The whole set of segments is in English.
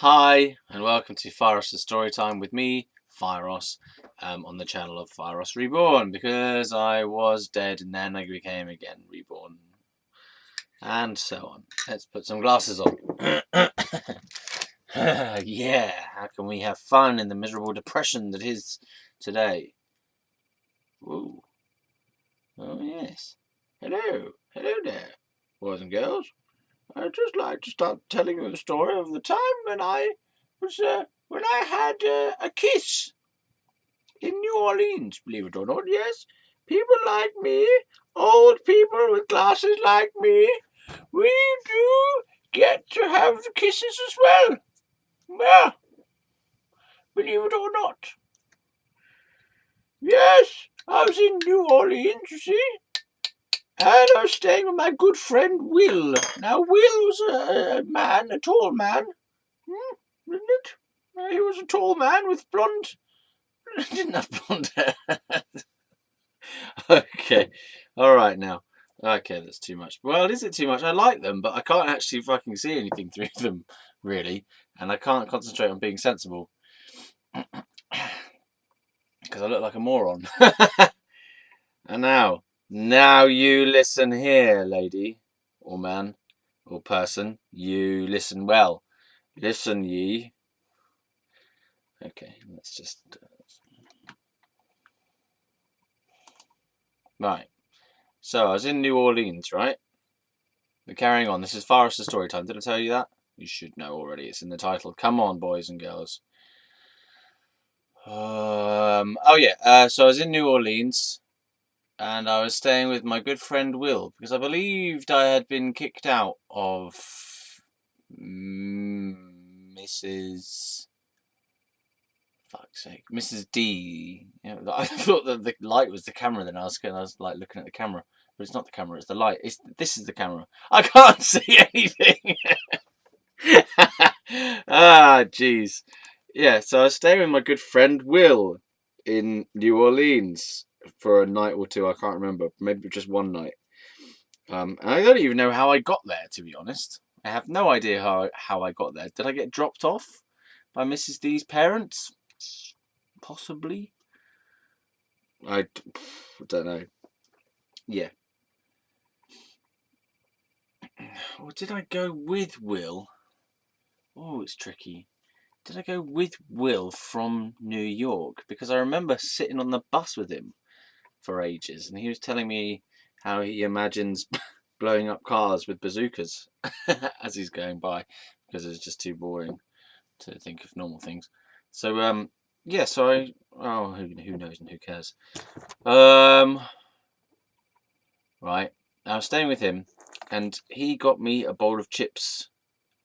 Hi, and welcome to Fieros' Storytime with me, Fieros, on the channel of Fieros Reborn, because I was dead and then I became again reborn, and so on. Let's put some glasses on. Yeah, how can we have fun in the miserable depression that is today? Ooh. Oh yes. Hello there, boys and girls. I'd just like to start telling you the story of the time when I was, when I had a kiss in New Orleans, believe it or not, yes. People like me, old people with glasses like me, we do get to have the kisses as well. Yeah, believe it or not. Yes, I was in New Orleans, you see, and I was staying with my good friend Will. Now, Will was a man, a tall man, isn't it? He was a tall man with blonde. He didn't have blonde hair. Okay, all right now. Okay, that's too much. Well, is it too much? I like them, but I can't actually fucking see anything through them, really, and I can't concentrate on being sensible because I look like a moron. And now you listen here, lady, or man, or person. You listen well. Listen ye. Okay, let's just. Right. So I was in New Orleans, right? We're carrying on. This is Fieros' story time. Did I tell you that? You should know already. It's in the title. Come on, boys and girls. Oh yeah. So I was in New Orleans, and I was staying with my good friend Will because I believed I had been kicked out of Mrs. Fuck's sake, Mrs. D. You know, I thought that the light was the camera. Then I was like looking at the camera, but it's not the camera. It's the light. This is the camera. I can't see anything. Ah, jeez. Yeah, so I was staying with my good friend Will in New Orleans for a night or two. I can't remember, maybe just one night. And I don't even know how I got there, to be honest. I have no idea how I got there. Did I get dropped off by Mrs. D's parents? Possibly. I don't know. Yeah. Or did I go with Will? Oh, it's tricky. Did I go with Will from New York? Because I remember sitting on the bus with him for ages, and he was telling me how he imagines blowing up cars with bazookas as he's going by, because it's just too boring to think of normal things. So yeah, so who knows and who cares? Right, I was staying with him, and he got me a bowl of chips.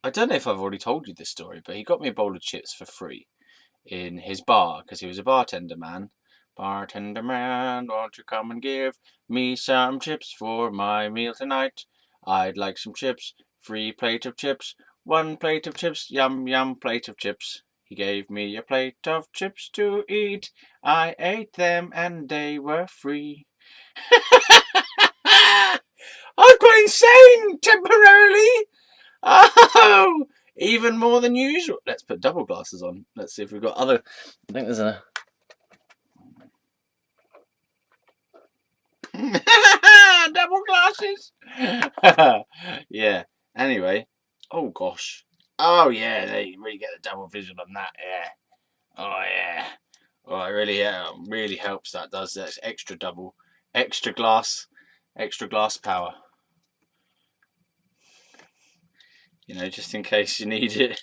I don't know if I've already told you this story, but he got me a bowl of chips for free in his bar because he was a bartender man. Bartender man, won't you come and give me some chips for my meal tonight? I'd like some chips, free plate of chips, one plate of chips, yum yum plate of chips. He gave me a plate of chips to eat. I ate them and they were free. I've gone insane temporarily. Oh, even more than usual. Let's put double glasses on. Let's see if we've got other. I think there's a. Double glasses. Yeah. Anyway. Oh gosh. Oh yeah. There you really get the double vision on that. Yeah. Oh yeah. Oh, it really helps. That does. That's extra double, extra glass power. You know, just in case you need it.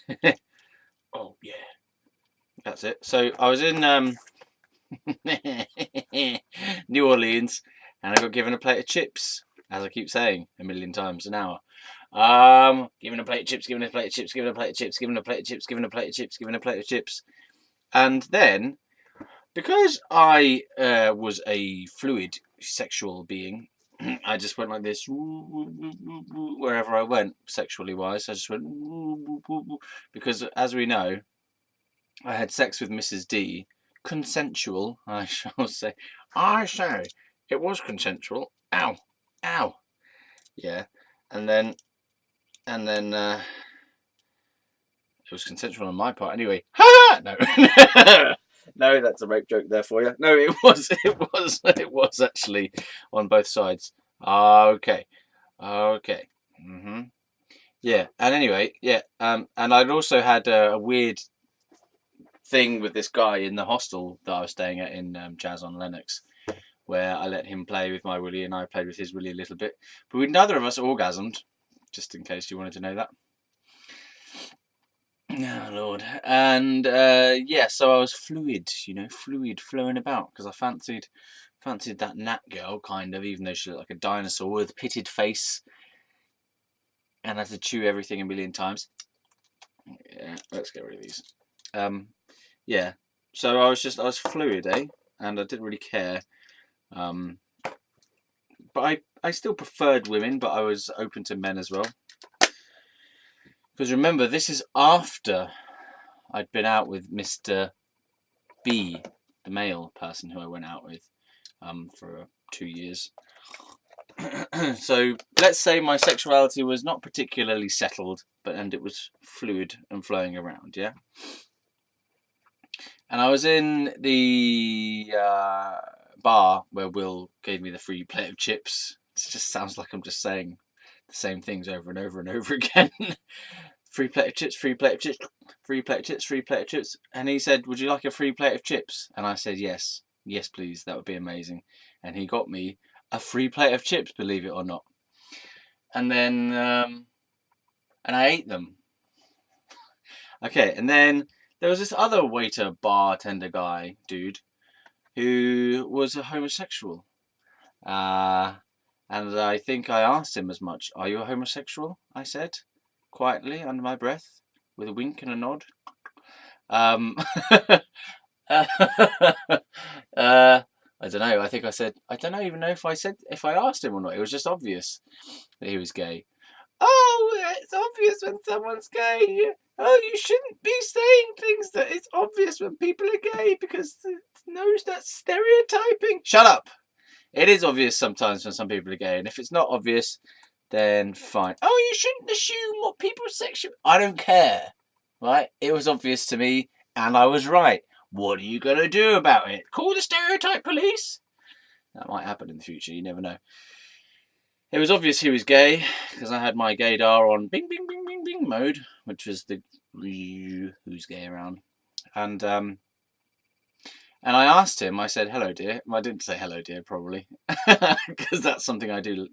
Oh yeah. That's it. So I was in New Orleans, and I got given a plate of chips, as I keep saying a million times an hour. Given a plate of chips, given a plate of chips, given a plate of chips, given a plate of chips, given a plate of chips, given a plate of chips, and then because I was a fluid sexual being, I just went like this wherever I went, sexually wise. I just went because, as we know, I had sex with Mrs. D. Consensual, I shall say. I say, it was consensual. Ow, ow. Yeah, and then It was consensual on my part anyway. Ha! No. No, that's a rape joke there for you. No, it was actually on both sides. Okay. Okay. Yeah. And anyway, yeah. And I'd also had a weird thing with this guy in the hostel that I was staying at in Jazz on Lennox, where I let him play with my willy and I played with his willy a little bit. But we neither of us orgasmed, just in case you wanted to know that. Oh, Lord. And yeah, so I was fluid, fluid flowing about because I fancied that Nat girl, kind of, even though she looked like a dinosaur with a pitted face and had to chew everything a million times. Yeah, let's get rid of these. Yeah, so I was fluid, and I didn't really care. But I still preferred women, but I was open to men as well. Because remember, this is after I'd been out with Mr. B, the male person who I went out with for 2 years. So let's say my sexuality was not particularly settled, and it was fluid and flowing around, yeah? And I was in the bar where Will gave me the free plate of chips. It just sounds like I'm just saying the same things over and over and over again. Free plate of chips, free plate of chips, free plate of chips, free plate of chips. And he said, would you like a free plate of chips? And I said, yes. Yes, please. That would be amazing. And he got me a free plate of chips, believe it or not. And then, and I ate them. Okay, and then there was this other waiter, bartender guy, dude, who was a homosexual. And I think I asked him as much. Are you a homosexual? I said, quietly, under my breath, with a wink and a nod. I don't know. I think I said, I don't even know if I asked him or not. It was just obvious that he was gay. Oh, it's obvious when someone's gay. Oh, you shouldn't be saying things that it's obvious when people are gay because that's stereotyping. Shut up. It is obvious sometimes when some people are gay, and if it's not obvious, then fine. Oh, you shouldn't assume what people's sexual. I don't care, right? It was obvious to me, and I was right. What are you gonna do about it? Call the stereotype police? That might happen in the future. You never know. It was obvious he was gay because I had my gaydar on bing bing bing bing bing mode, which was the who's gay around, and I asked him. I said, "Hello, dear." Well, I didn't say "hello, dear," probably, because that's something I do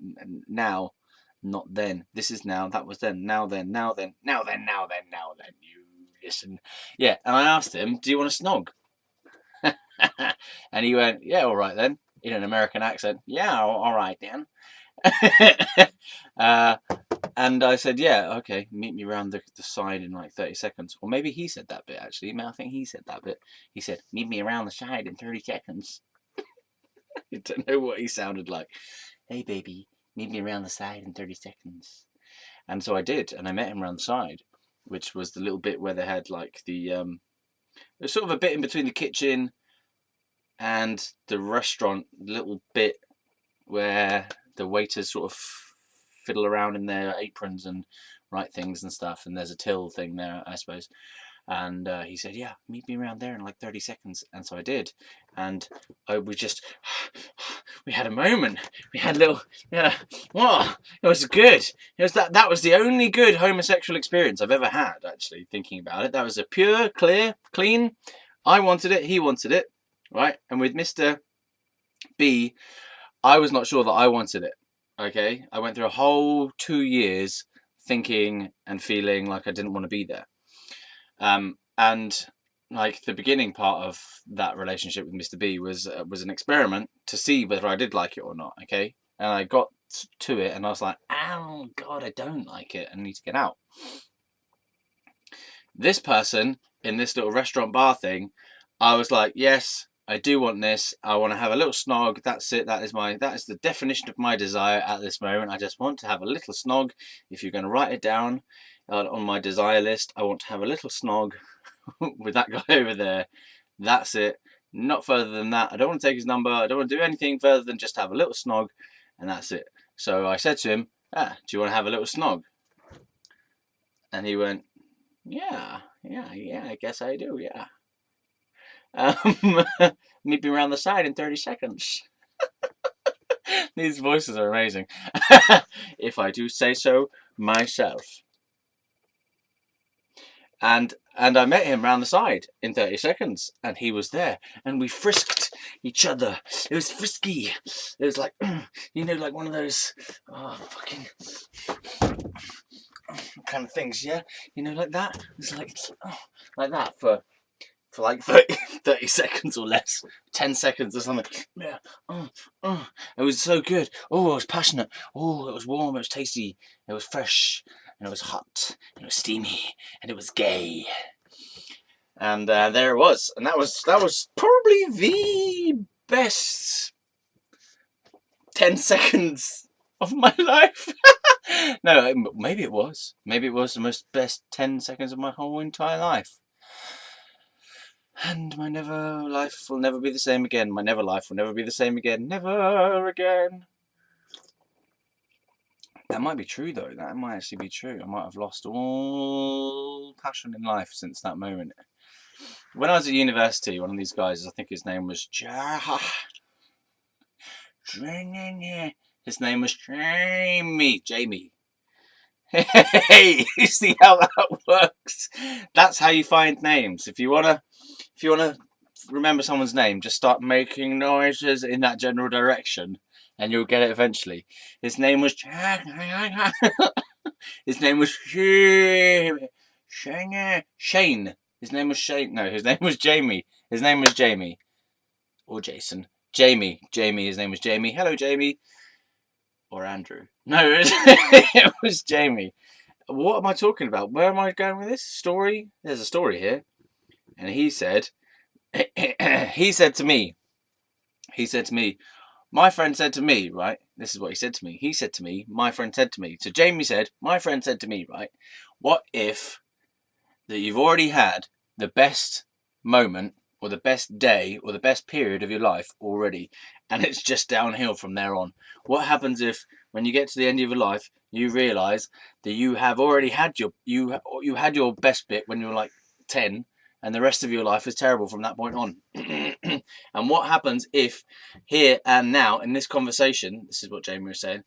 now, not then. This is now. That was then. Now then. Now then. Now then. Now then. Now then. You listen. Yeah, and I asked him, "Do you want a snog?" And he went, "Yeah, all right then," in an American accent. "Yeah, all right then." And I said, yeah, okay, meet me around the side in like 30 seconds. Or maybe he said that bit, actually. I think he said that bit. He said, meet me around the side in 30 seconds. I don't know what he sounded like. Hey, baby, meet me around the side in 30 seconds. And so I did, and I met him around the side, which was the little bit where they had like there's sort of a bit in between the kitchen and the restaurant, little bit where the waiters sort of fiddle around in their aprons and write things and stuff, and there's a till thing there, I suppose. And he said, yeah, meet me around there in like 30 seconds. And so I did. And we had a moment. We had a little, it was good. It was that was the only good homosexual experience I've ever had, actually, thinking about it. That was a pure, clear, clean. I wanted it, he wanted it, right? And with Mr. B, I was not sure that I wanted it, okay? I went through a whole 2 years thinking and feeling like I didn't want to be there. And like the beginning part of that relationship with Mr. B was an experiment to see whether I did like it or not, okay? And I got to it and I was like, oh God, I don't like it. I need to get out. This person in this little restaurant bar thing, I was like, yes, I do want this. I want to have a little snog. That's it. That is the definition of my desire at this moment. I just want to have a little snog. If you're going to write it down on my desire list, I want to have a little snog with that guy over there. That's it. Not further than that. I don't want to take his number. I don't want to do anything further than just have a little snog, and that's it. So I said to him, do you want to have a little snog? And he went, Yeah, I guess I do, yeah. Um, meet me around the side in 30 seconds. These voices are amazing. If I do say so myself. And I met him round the side in 30 seconds, and he was there, and we frisked each other. It was frisky. It was like, like one of those fucking kind of things, yeah? Like that. It's like that for like 30 seconds or less, 10 seconds or something. Yeah. It was so good. Oh, it was passionate. Oh, it was warm. It was tasty. It was fresh. And it was hot. And it was steamy. And it was gay. And there it was. And that was probably the best 10 seconds of my life. No, maybe it was. Maybe it was the most best 10 seconds of my whole entire life. And my life will never be the same again. My life will never be the same again. Never again. That might be true, though. That might actually be true. I might have lost all passion in life since that moment. When I was at university, one of these guys, I think his name was His name was Jamie. Hey, you see how that works? That's how you find names. If you wanna remember someone's name, just start making noises in that general direction, and you'll get it eventually. His name was His name was Shane. His name was Shane. No, his name was Jamie. His name was Jamie. Or Jason. Jamie. His name was Jamie. Hello, Jamie. Or Andrew. No, it was Jamie. What am I talking about? Where am I going with this story? There's a story here. And he said to me, my friend said to me, right? This is what he said to me. He said to me, my friend said to me. So Jamie said, my friend said to me, right? What if that you've already had the best moment or the best day or the best period of your life already, and it's just downhill from there on? What happens if, when you get to the end of your life, you realise that you have already had you had your best bit when you were like 10, and the rest of your life is terrible from that point on? And what happens if here and now in this conversation, this is what Jamie was saying,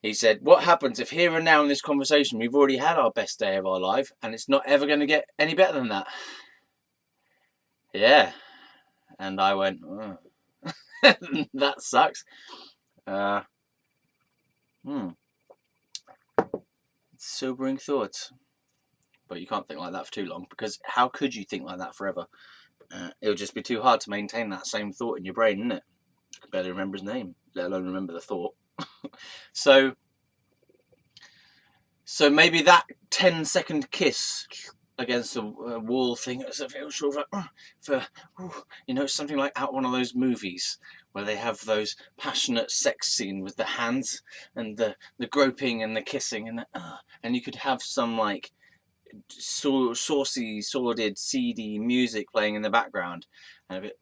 he said, what happens if here and now in this conversation we've already had our best day of our life and it's not ever going to get any better than that? Yeah. And I went, oh. That sucks. It's sobering thoughts. But you can't think like that for too long, because how could you think like that forever? It would just be too hard to maintain that same thought in your brain, isn't it? You can barely remember his name, let alone remember the thought. So maybe that 10-second kiss against a wall thing, it feels sort of like, something like out one of those movies where they have those passionate sex scene with the hands and the groping and the kissing, and you could have some like saucy, sordid, seedy music playing in the background, and a bit.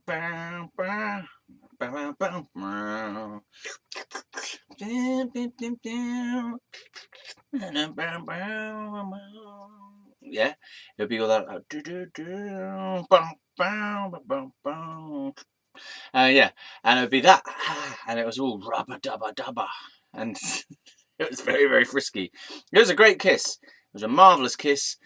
Yeah, it'll be all that. Yeah, and it'd be that, and it was all rubba dubba dubba, and it was very, very frisky. It was a great kiss. It was a marvelous kiss,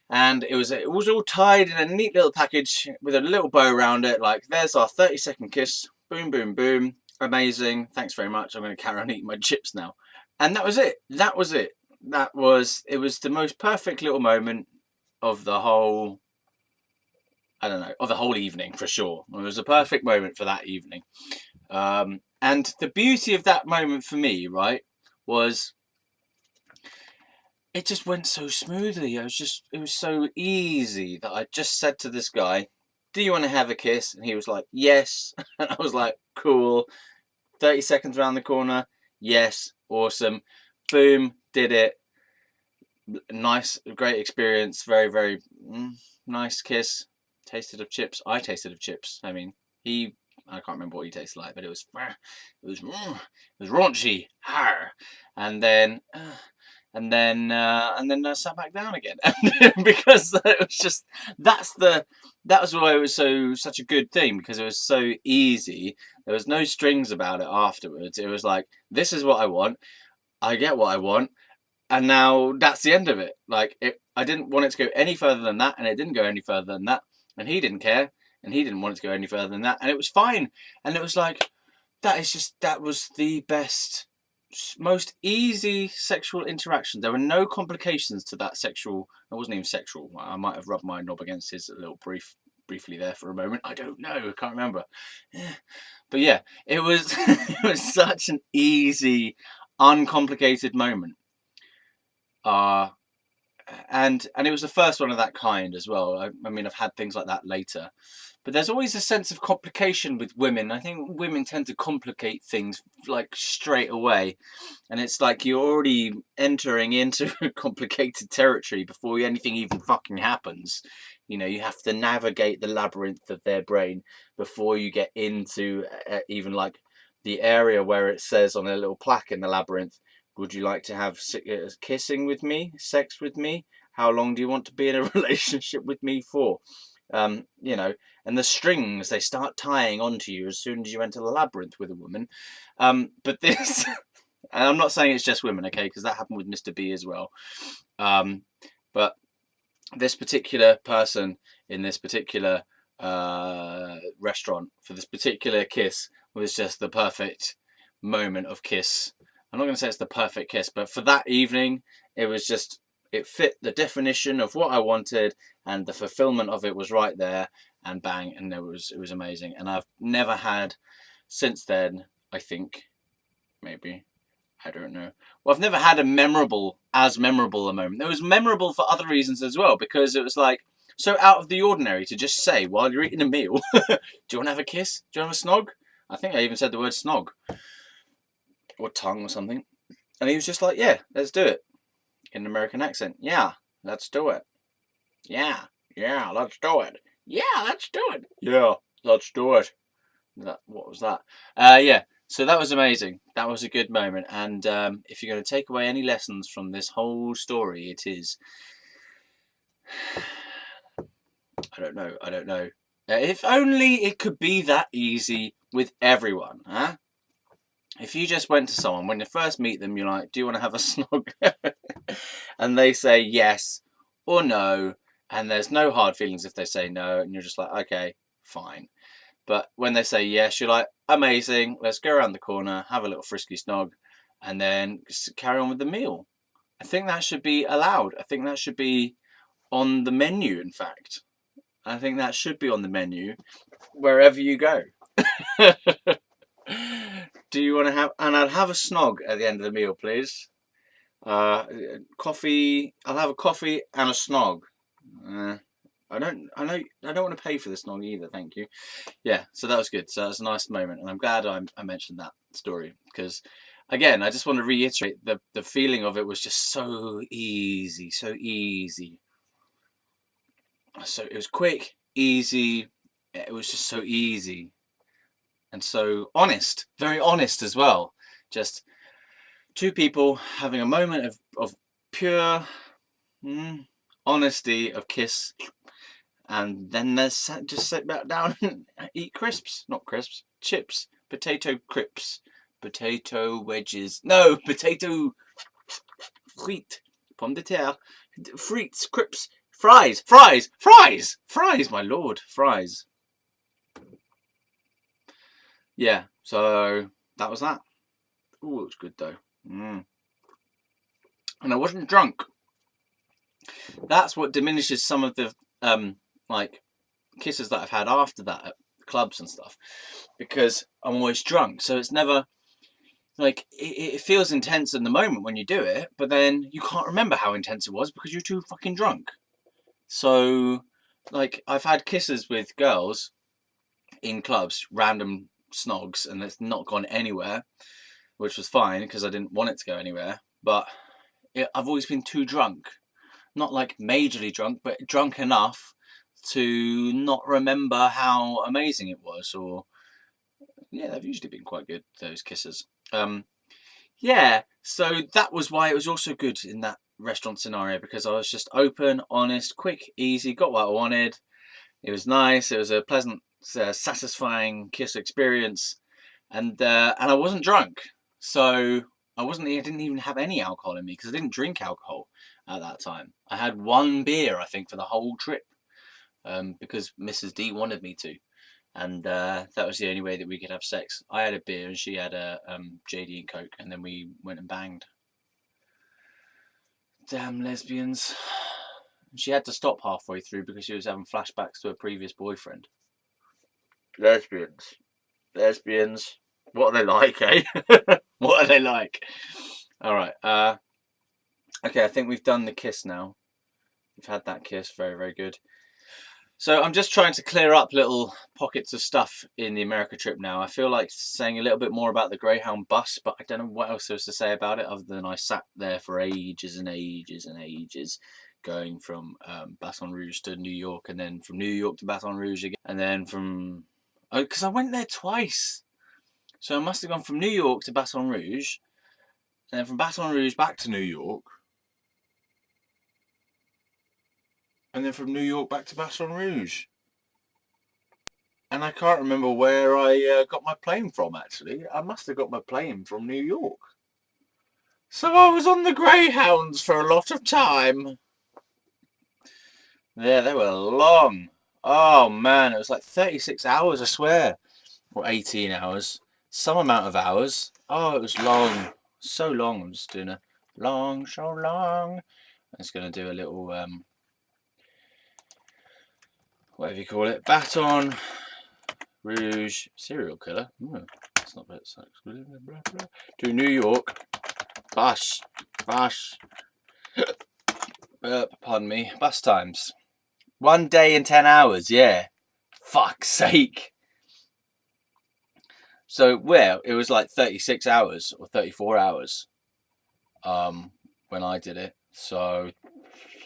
and it was all tied in a neat little package with a little bow around it. Like, there's our 30-second kiss. Boom, boom, boom. Amazing. Thanks very much. I'm going to carry on eating my chips now. And that was it. It was the most perfect little moment of the whole, I don't know, of the whole evening, for sure. It was a perfect moment for that evening. And the beauty of that moment for me, right, was it just went so smoothly. It was so easy that I just said to this guy, do you want to have a kiss? And he was like, yes. And I was like, cool. 30 seconds around the corner. Yes. Awesome. Boom. Did it. Nice. Great experience. Very, very nice kiss. Tasted of chips. I tasted of chips. I mean, I can't remember what he tasted like, but it was raunchy. And then and then I sat back down again because it was just that was why it was such a good thing, because it was so easy. There was no strings about it afterwards. It was like, this is what I want. I get what I want, and now that's the end of it. Like, I didn't want it to go any further than that, and it didn't go any further than that, and he didn't care, and he didn't want it to go any further than that, and it was fine. And it was like, that was the best, most easy sexual interaction. There were no complications to that sexual. It wasn't even sexual. I might have rubbed my knob against his a little briefly there for a moment. I don't know. I can't remember. Yeah. But yeah, it was it was such an easy, uncomplicated moment. And it was the first one of that kind as well. I mean, I've had things like that later, but there's always a sense of complication with women. I think women tend to complicate things like straight away, and it's like you're already entering into complicated territory before anything even fucking happens. You know, you have to navigate the labyrinth of their brain before you get into even like the area where it says on a little plaque in the labyrinth, would you like to have kissing with me, sex with me? How long do you want to be in a relationship with me for? You know, and the strings, they start tying onto you as soon as you enter the labyrinth with a woman. But this, and I'm not saying it's just women, okay, because that happened with Mr. B as well. But this particular person in this particular restaurant for this particular kiss was just the perfect moment of kiss. I'm not going to say it's the perfect kiss, but for that evening, it fit the definition of what I wanted, and the fulfillment of it was right there, and bang, and it was amazing. And I've never had since then, I think, maybe, I don't know. Well, I've never had as memorable a moment. It was memorable for other reasons as well, because it was like so out of the ordinary to just say while you're eating a meal, do you want to have a kiss? Do you want to have a snog? I think I even said the word snog. Or tongue or something. And he was just like, yeah, let's do it. In an American accent. Yeah, let's do it. Yeah, let's do it. Yeah, let's do it. Yeah, let's do it. What was that? Yeah, so that was amazing. That was a good moment. And if you're going to take away any lessons from this whole story, it is... I don't know. If only it could be that easy with everyone, huh? If you just went to someone, when you first meet them, you're like, do you want to have a snog? And they say yes or no, and there's no hard feelings if they say no, and you're just like, okay, fine. But when they say yes, you're like, amazing, let's go around the corner, have a little frisky snog, and then carry on with the meal. I think that should be allowed. I think that should be on the menu, in fact. I think that should be on the menu wherever you go. Do you want to have... And I'll have a snog at the end of the meal, please. Coffee. I'll have a coffee and a snog. I don't want to pay for the snog either, thank you. Yeah, so that was good. So that was a nice moment, and I'm glad I mentioned that story, because again, I just want to reiterate the feeling of it was just so easy, so easy. So it was quick, easy. It was just so easy. And so honest, very honest as well. Just two people having a moment of pure honesty of kiss, and then there's just sit back down and eat crisps, not crisps, chips, potato crisps, potato wedges, no, potato frites, pomme de terre, frites, crisps, fries, my lord, fries. Yeah, so that was that. Ooh, it was good though. And I wasn't drunk. That's what diminishes some of the like kisses that I've had after that at clubs and stuff, because I'm always drunk. So it's never like it feels intense in the moment when you do it, but then you can't remember how intense it was because you're too fucking drunk. So like I've had kisses with girls in clubs, random snogs, and it's not gone anywhere, which was fine because I didn't want it to go anywhere. But I've always been too drunk, not like majorly drunk, but drunk enough to not remember how amazing it was. Or yeah, they've usually been quite good, those kisses. Yeah, so that was why it was also good in that restaurant scenario, because I was just open, honest, quick, easy, got what I wanted. It was nice. It was a pleasant, satisfying kiss experience, and I wasn't drunk, so I wasn't. I didn't even have any alcohol in me because I didn't drink alcohol at that time. I had one beer, I think, for the whole trip, because Mrs. D wanted me to, and that was the only way that we could have sex. I had a beer and she had a JD and Coke, and then we went and banged. Damn lesbians. She had to stop halfway through because she was having flashbacks to her previous boyfriend. Lesbians. Lesbians. What are they like, eh? What are they like? Alright, okay, I think we've done the kiss now. We've had that kiss, very, very good. So I'm just trying to clear up little pockets of stuff in the America trip now. I feel like saying a little bit more about the Greyhound bus, but I don't know what else there is to say about it other than I sat there for ages and ages and ages, going from Baton Rouge to New York, and then from New York to Baton Rouge again, and then from... Oh, because I went there twice. So I must have gone from New York to Baton Rouge, and then from Baton Rouge back to New York, and then from New York back to Baton Rouge. And I can't remember where I got my plane from, actually. I must have got my plane from New York. So I was on the Greyhounds for a lot of time. Yeah, they were long. Oh, man, it was like 36 hours, I swear. Or 18 hours. Some amount of hours. Oh, it was long. So long. I'm just doing a long, so long. I'm just going to do a little... whatever you call it, Baton Rouge serial killer. That's not bad. To New York, bus, pardon me, bus times. 1 day and 10 hours, yeah. Fuck's sake. So, well, it was like 36 hours or 34 hours when I did it. So,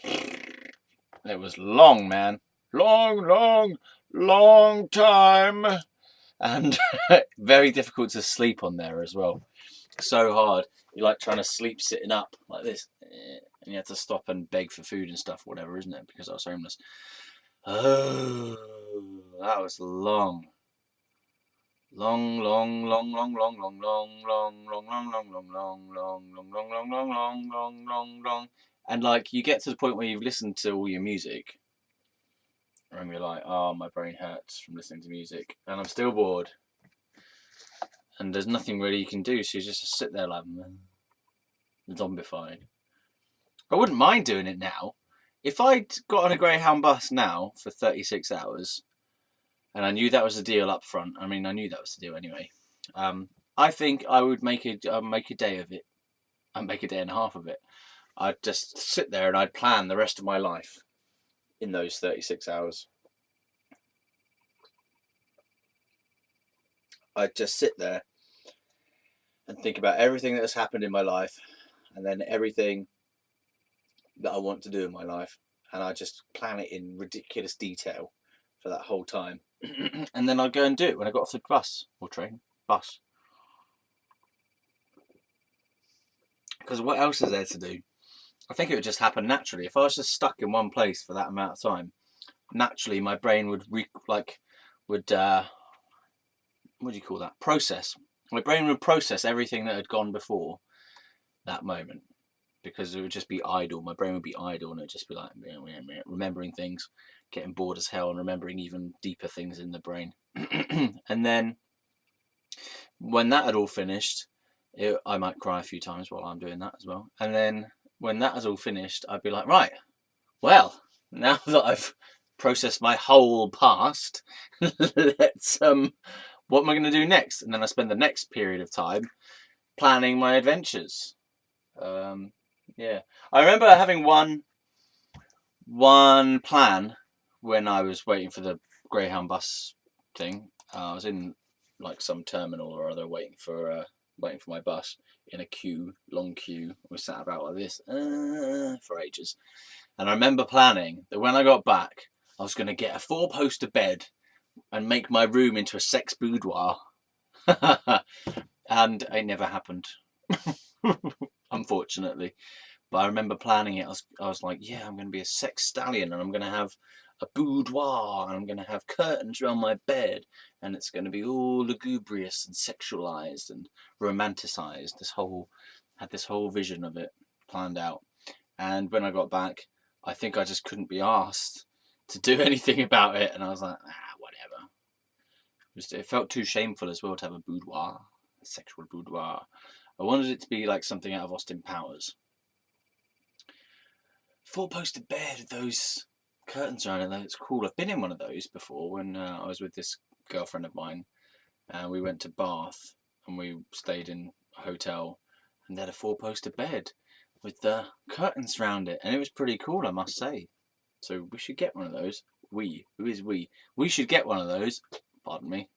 it was long, man. Long time. And very difficult to sleep on there as well. So hard. You're like trying to sleep sitting up like this. And you have to stop and beg for food and stuff, whatever, isn't it? Because I was homeless. Oh, that was long. Long. And like you get to the point where you've listened to all your music. And you're like, oh, my brain hurts from listening to music, and I'm still bored, and there's nothing really you can do, so you just sit there like zombified. I wouldn't mind doing it now. If I'd got on a Greyhound bus now for 36 hours, and I knew that was the deal up front, I mean, I knew that was the deal anyway, I think I would make a day of it. I'd make a day and a half of it. I'd just sit there and I'd plan the rest of my life in those 36 hours. I'd just sit there and think about everything that has happened in my life, and then everything that I want to do in my life, and I just plan it in ridiculous detail for that whole time. And then I'd go and do it when I got off the bus or train. Bus. Because what else is there to do? I think it would just happen naturally. If I was just stuck in one place for that amount of time, naturally my brain would what do you call that? Process. My brain would process everything that had gone before that moment, because it would just be idle. My brain would be idle, and it would just be like remembering things, getting bored as hell, and remembering even deeper things in the brain. And then when that had all finished, I might cry a few times while I'm doing that as well. And then when that has all finished, I'd be like, right, well, now that I've processed my whole past, let's what am I going to do next? And then I spend the next period of time planning my adventures. Yeah, I remember having one plan when I was waiting for the Greyhound bus thing. I was in like some terminal or other waiting for my bus in a long queue. We sat about like this for ages. And I remember planning that when I got back, I was going to get a 4-poster bed and make my room into a sex boudoir. And it never happened. unfortunately. But I remember planning it. I was like, yeah, I'm going to be a sex stallion, and I'm going to have a boudoir, and I'm going to have curtains around my bed, and it's going to be all lugubrious and sexualized and romanticized. Had this whole vision of it planned out. And when I got back, I think I just couldn't be asked to do anything about it, and I was like, whatever. It felt too shameful as well to have a boudoir, a sexual boudoir. I wanted it to be like something out of Austin Powers. 4-poster bed with those curtains around it. That's cool. I've been in one of those before when I was with this girlfriend of mine. We went to Bath and we stayed in a hotel, and they had a 4-poster bed with the curtains around it, and it was pretty cool, I must say. So we should get one of those. We? Who is we? We should get one of those. Pardon me.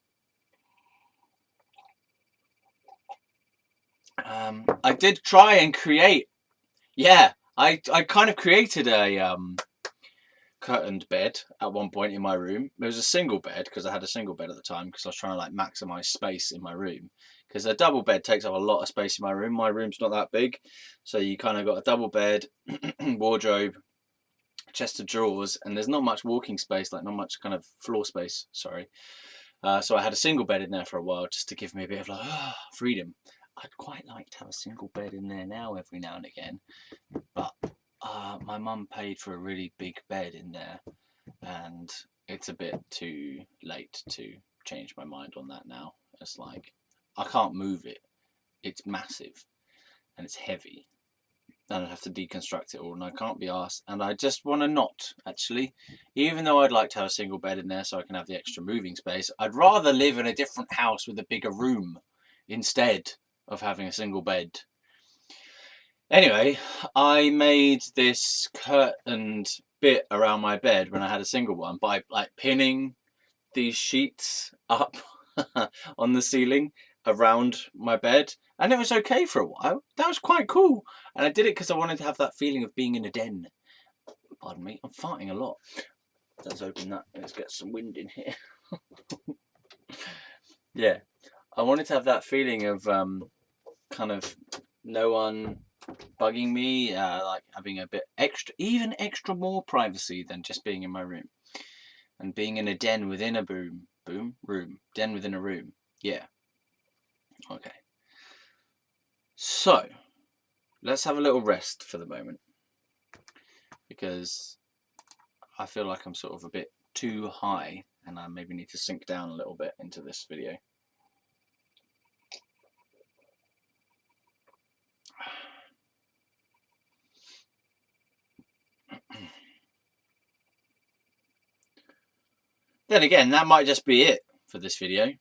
I did try and create. Yeah, I kind of created a curtained bed at one point in my room. It was a single bed because I had a single bed at the time because I was trying to like maximize space in my room. Because a double bed takes up a lot of space in my room. My room's not that big, so you kind of got a double bed, wardrobe, chest of drawers, and there's not much walking space, like not much kind of floor space. Sorry. So I had a single bed in there for a while just to give me a bit of like freedom. I'd quite like to have a single bed in there now every now and again, but my mum paid for a really big bed in there, and it's a bit too late to change my mind on that now. It's like, I can't move it. It's massive and it's heavy, and I'd have to deconstruct it all, and I can't be arsed, and I just want to not, actually. Even though I'd like to have a single bed in there so I can have the extra moving space, I'd rather live in a different house with a bigger room instead of having a single bed. Anyway, I made this curtained bit around my bed when I had a single one by like pinning these sheets up on the ceiling around my bed, and it was okay for a while. That was quite cool, and I did it because I wanted to have that feeling of being in a den. Pardon me, I'm farting a lot. Let's open that. Let's get some wind in here. Yeah, I wanted to have that feeling of kind of no one bugging me, like having a bit extra, even extra more privacy than just being in my room, and being in a den within a room, den within a room. Yeah. Okay. So let's have a little rest for the moment, because I feel like I'm sort of a bit too high, and I maybe need to sink down a little bit into this video. Then again, that might just be it for this video.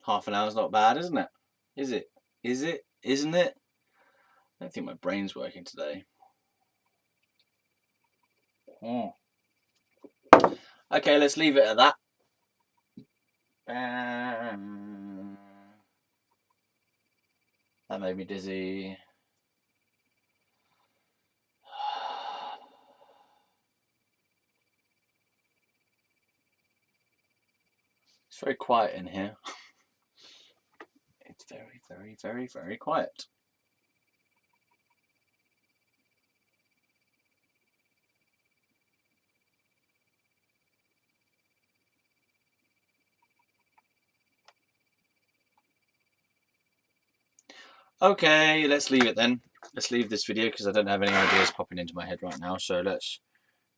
Half an hour's not bad, isn't it? Is it? Is it? Isn't it? I don't think my brain's working today. Okay, let's leave it at that. That made me dizzy. It's very quiet in here. It's very, very, very, very quiet. Okay, let's leave it then. Let's leave this video because I don't have any ideas popping into my head right now. So let's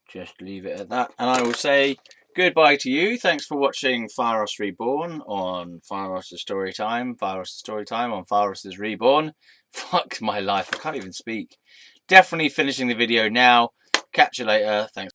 just leave it at that. And I will say goodbye to you. Thanks for watching Fieros Reborn on Fieros' Storytime. Fieros' Storytime on Fieros' Reborn. Fuck my life. I can't even speak. Definitely finishing the video now. Catch you later. Thanks.